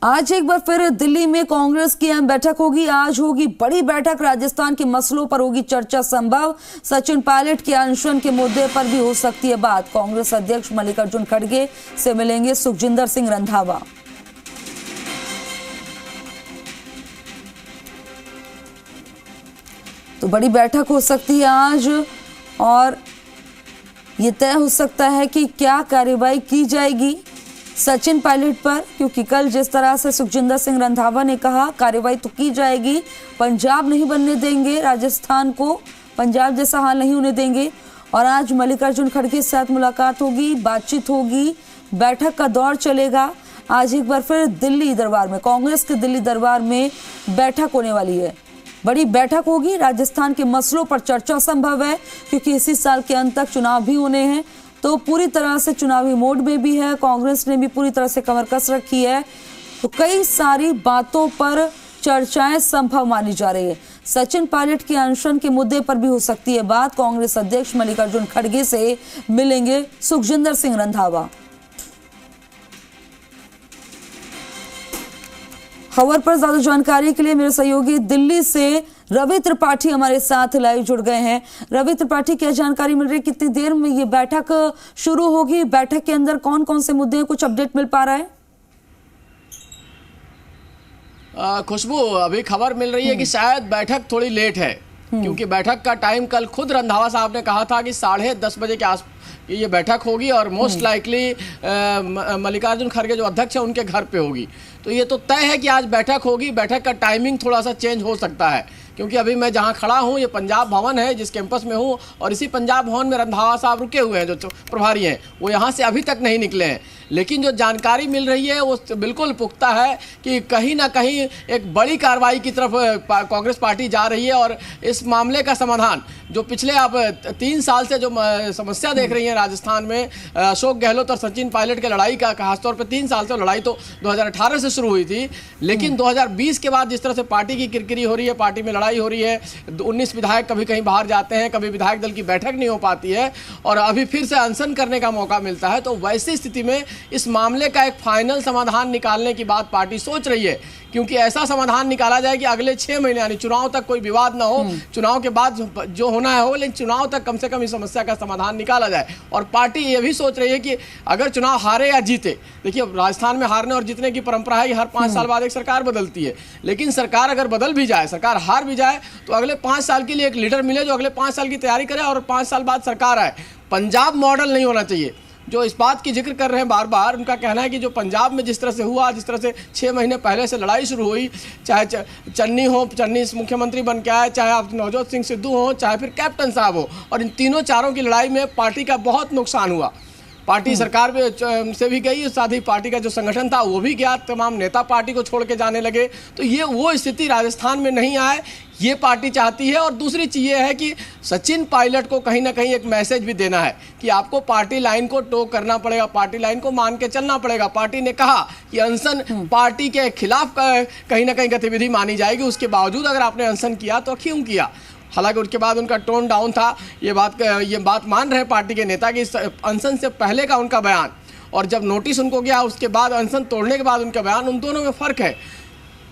आज एक बार फिर दिल्ली में कांग्रेस की अहम बैठक होगी। आज होगी बड़ी बैठक। राजस्थान के मसलों पर होगी चर्चा संभव। सचिन पायलट के अनशन के मुद्दे पर भी हो सकती है बात। कांग्रेस अध्यक्ष मल्लिकार्जुन खड़गे से मिलेंगे सुखजिंदर सिंह रंधावा। तो बड़ी बैठक हो सकती है आज और ये तय हो सकता है कि क्या कार्रवाई की जाएगी सचिन पायलट पर, क्योंकि कल जिस तरह से सुखजिंदर सिंह रंधावा ने कहा कार्रवाई तो की जाएगी, पंजाब नहीं बनने देंगे, राजस्थान को पंजाब जैसा हाल नहीं होने देंगे। और आज मल्लिकार्जुन खड़गे के साथ मुलाकात होगी, बातचीत होगी, बैठक का दौर चलेगा। आज एक बार फिर दिल्ली दरबार में, कांग्रेस के दिल्ली दरबार में बैठक होने वाली है। बड़ी बैठक होगी। राजस्थान के मसलों पर चर्चा संभव है क्योंकि इसी साल के अंत तक चुनाव भी होने हैं, तो पूरी तरह से चुनावी मोड में भी है। कांग्रेस ने भी पूरी तरह से कमर कस रखी है, तो कई सारी बातों पर चर्चाएं संभव मानी जा रही है। सचिन पायलट के अनशन के मुद्दे पर भी हो सकती है बात। कांग्रेस अध्यक्ष मल्लिकार्जुन खड़गे से मिलेंगे सुखजिंदर सिंह रंधावा। खबर पर ज्यादा जानकारी के लिए मेरे सहयोगी दिल्ली से रवि त्रिपाठी हमारे साथ लाइव जुड़ गए हैं। रवि त्रिपाठी, क्या जानकारी मिल रही है, कितनी देर में ये बैठक शुरू होगी, बैठक के अंदर कौन कौन से मुद्दे हैं, कुछ अपडेट मिल पा रहा है? खुशबू, अभी खबर मिल रही है कि शायद बैठक थोड़ी लेट है, क्योंकि बैठक का टाइम कल खुद रंधावा साहब ने कहा था कि 10:30 बजे के आस ये बैठक होगी और मोस्ट लाइकली मल्लिकार्जुन खड़गे जो अध्यक्ष है उनके घर पे होगी। तो ये तो तय है कि आज बैठक होगी। बैठक का टाइमिंग थोड़ा सा चेंज हो सकता है, क्योंकि अभी मैं जहां खड़ा हूं ये पंजाब भवन है जिस कैंपस में हूं, और इसी पंजाब भवन में रंधावा साहब रुके हुए हैं, जो प्रभारी हैं वो यहां से अभी तक नहीं निकले हैं। लेकिन जो जानकारी मिल रही है वो बिल्कुल पुख्ता है कि कहीं ना कहीं एक बड़ी कार्रवाई की तरफ कांग्रेस पार्टी जा रही है। और इस मामले का समाधान जो पिछले आप 3 साल से जो समस्या देख रही है राजस्थान में, अशोक गहलोत और सचिन पायलट के लड़ाई का, खासतौर पर 3 साल से लड़ाई तो 2018 से शुरू हुई थी, लेकिन 2020 के बाद जिस तरह से पार्टी की किरकिरी हो रही है, पार्टी में लड़ाई हो रही है, 19 विधायक कभी कहीं बाहर जाते हैं, कभी विधायक दल की बैठक नहीं हो पाती है और अभी फिर से अनशन करने का मौका मिलता है। तो वैसी स्थिति में इस मामले का एक फाइनल समाधान निकालने की बात पार्टी सोच रही है, क्योंकि ऐसा समाधान निकाला जाए कि अगले 6 महीने यानी चुनाव तक कोई विवाद ना हो, चुनाव के बाद जो होना है हो, लेकिन चुनाव तक कम से कम इस समस्या का समाधान निकाला जाए। और पार्टी ये भी सोच रही है कि अगर चुनाव हारे या जीते, देखिए राजस्थान में हारने और जीतने की परंपरा है कि हर 5 साल बाद एक सरकार बदलती है, लेकिन सरकार अगर बदल भी जाए, सरकार हार भी जाए, तो अगले 5 साल के लिए एक लीडर मिले जो अगले 5 साल की तैयारी करे और 5 साल बाद सरकार आए। पंजाब मॉडल नहीं होना चाहिए। जो इस बात की जिक्र कर रहे हैं बार बार, उनका कहना है कि जो पंजाब में जिस तरह से हुआ, जिस तरह से 6 महीने पहले से लड़ाई शुरू हुई, चाहे चन्नी हो, चन्नी मुख्यमंत्री बन के आए, चाहे आप नवजोत सिंह सिद्धू हो, चाहे फिर कैप्टन साहब हो, और इन तीनों चारों की लड़ाई में पार्टी का बहुत नुकसान हुआ। पार्टी सरकार से भी गई, साथ ही पार्टी का जो संगठन था वो भी गया, तमाम नेता पार्टी को छोड़ के जाने लगे। तो ये वो स्थिति राजस्थान में नहीं आए, ये पार्टी चाहती है। और दूसरी चीज़ ये है कि सचिन पायलट को कहीं ना कहीं एक मैसेज भी देना है कि आपको पार्टी लाइन को टो करना पड़ेगा, पार्टी लाइन को मान के चलना पड़ेगा। पार्टी ने कहा कि अनशन पार्टी के खिलाफ कहीं ना कहीं गतिविधि मानी जाएगी, उसके बावजूद अगर आपने अनशन किया तो क्यों किया। हालांकि उसके बाद उनका टोन डाउन था, ये बात मान रहे पार्टी के नेता कि अनशन से पहले का उनका बयान और जब नोटिस उनको गया उसके बाद अनशन तोड़ने के बाद उनका बयान, उन दोनों में फ़र्क है।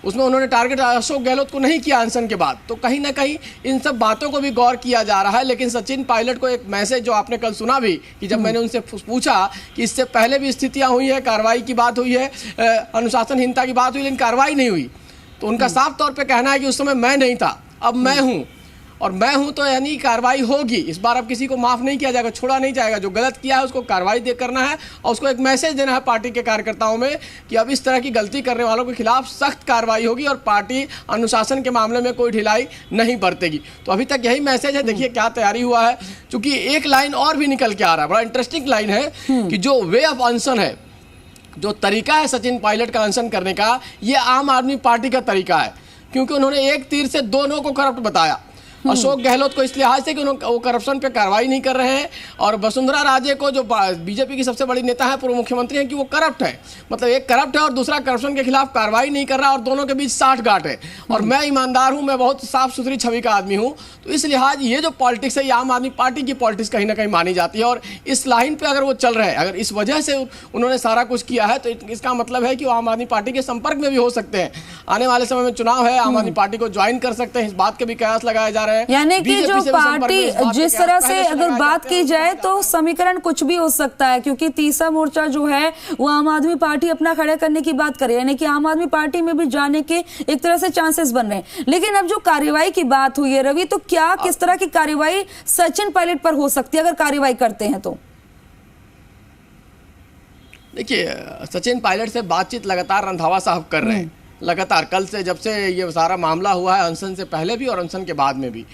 उसमें उन्होंने टारगेट अशोक गहलोत को नहीं किया अनशन के बाद। तो कहीं ना कहीं इन सब बातों को भी गौर किया जा रहा है। लेकिन सचिन पायलट को एक मैसेज जो आपने कल सुना भी, कि जब मैंने उनसे पूछा कि इससे पहले भी स्थितियाँ हुई है, कार्रवाई की बात हुई है, अनुशासनहीनता की बात हुई, लेकिन कार्रवाई नहीं हुई, तो उनका साफ तौर पर कहना है कि उस समय मैं नहीं था, अब मैं हूँ, और मैं हूं तो यानी कार्रवाई होगी। इस बार अब किसी को माफ नहीं किया जाएगा, छोड़ा नहीं जाएगा। जो गलत किया है उसको कार्रवाई करना है और उसको एक मैसेज देना है पार्टी के कार्यकर्ताओं में कि अब इस तरह की गलती करने वालों के खिलाफ सख्त कार्रवाई होगी और पार्टी अनुशासन के मामले में कोई ढिलाई नहीं बरतेगी। तो अभी तक यही मैसेज है। देखिए क्या तैयारी हुआ है, क्योंकि एक लाइन और भी निकल के आ रहा है, बड़ा इंटरेस्टिंग लाइन है कि जो वे ऑफ अनशन है, जो तरीका है सचिन पायलट का अनशन करने का, ये आम आदमी पार्टी का तरीका है, क्योंकि उन्होंने एक तीर से दोनों को करप्ट बताया। अशोक गहलोत को इस लिहाज से कि वो करप्शन पे कार्रवाई नहीं कर रहे हैं, और वसुंधरा राजे को जो बीजेपी की सबसे बड़ी नेता है, पूर्व मुख्यमंत्री हैं, कि वो करप्ट है। मतलब एक करप्ट है और दूसरा करप्शन के खिलाफ कार्रवाई नहीं कर रहा, और दोनों के बीच साठगांठ है। और मैं ईमानदार हूं, मैं बहुत साफ सुथरी छवि का आदमी हूं, तो इस लिहाज ये जो पॉलिटिक्स है, ये आम आदमी पार्टी की पॉलिटिक्स कहीं ना कहीं मानी जाती है। और इस लाइन पे अगर वो चल रहे हैं, अगर इस वजह से उन्होंने सारा कुछ किया है, तो इसका मतलब है कि वो आम आदमी पार्टी के संपर्क में भी हो सकते हैं। आने वाले समय में चुनाव है, आम आदमी पार्टी को ज्वाइन कर सकते हैं, इस बात के भी कयास लगाए जा रहे हैं। यानी कि जो पार्टी जिस तरह से अगर बात की जाए तो समीकरण कुछ भी हो सकता है, क्योंकि तीसरा मोर्चा जो है वो आम आदमी पार्टी अपना खड़ा करने की बात करे, यानी कि आम आदमी पार्टी में भी जाने के एक तरह से चांसेस बन रहे हैं। लेकिन अब जो कार्रवाई की बात हुई है रवि, तो क्या किस तरह की कार्रवाई सचिन पायलट पर हो सकती है अगर कार्रवाई करते हैं तो? देखिए, सचिन पायलट से बातचीत लगातार रंधावा साहब कर रहे हैं, लगातार कल से, जब से ये सारा मामला हुआ है, अनशन से पहले भी और अनशन के बाद में भी,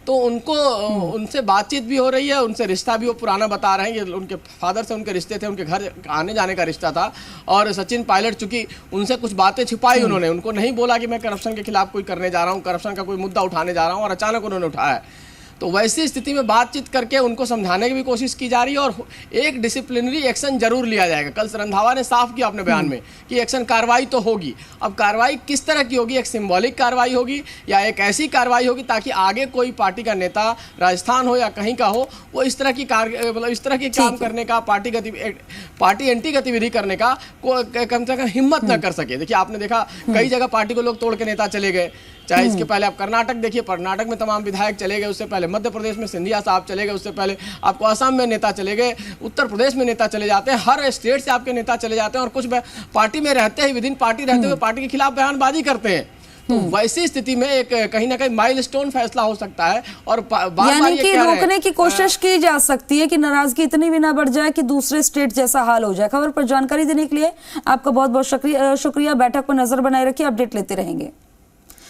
तो उनसे बातचीत भी हो रही है, उनसे रिश्ता भी वो पुराना बता रहे हैं। ये उनके फादर से उनके रिश्ते थे, उनके घर आने जाने का रिश्ता था। और सचिन पायलट चूंकि उनसे कुछ बातें छिपाई उन्होंने, उनको नहीं बोला कि मैं करप्शन के खिलाफ कोई करने जा रहा हूँ, करप्शन का कोई मुद्दा उठाने जा रहा हूँ, और अचानक उन्होंने उठाया है। तो वैसी स्थिति में बातचीत करके उनको समझाने की भी कोशिश की जा रही है, और एक डिसिप्लिनरी एक्शन जरूर लिया जाएगा। कल रंधावा ने साफ किया अपने बयान में कि एक्शन कार्रवाई तो होगी। अब कार्रवाई किस तरह की होगी, एक सिंबॉलिक कार्रवाई होगी या एक ऐसी कार्रवाई होगी ताकि आगे कोई पार्टी का नेता, राजस्थान हो या कहीं का हो, वो इस तरह की मतलब इस तरह के काम करने का, पार्टी एंटी गतिविधि करने का कम से कम हिम्मत न कर सके। देखिए, आपने देखा कई जगह पार्टी को लोग तोड़ के नेता चले गए, चाहे इसके पहले आप कर्नाटक देखिए, कर्नाटक में तमाम विधायक चले गए, उससे पहले मध्य प्रदेश में सिंधिया साहब चले गए, उससे पहले आपको असम में नेता चले गए, उत्तर प्रदेश में नेता चले जाते हैं, हर स्टेट से आपके नेता चले जाते हैं, और कुछ पार्टी में रहते ही, विदिन पार्टी रहते हुए पार्टी के खिलाफ बयानबाजी करते हैं। तो वैसी स्थिति में एक कहीं ना कहीं माइलस्टोन फैसला हो सकता है, और यानी कि रोकने की कोशिश की जा सकती है कि नाराजगी इतनी भी ना बढ़ जाए कि दूसरे स्टेट जैसा हाल हो जाए। खबर पर जानकारी देने के लिए आपका बहुत बहुत शुक्रिया। बैठक पर नजर बनाए रखिए, अपडेट लेते रहेंगे।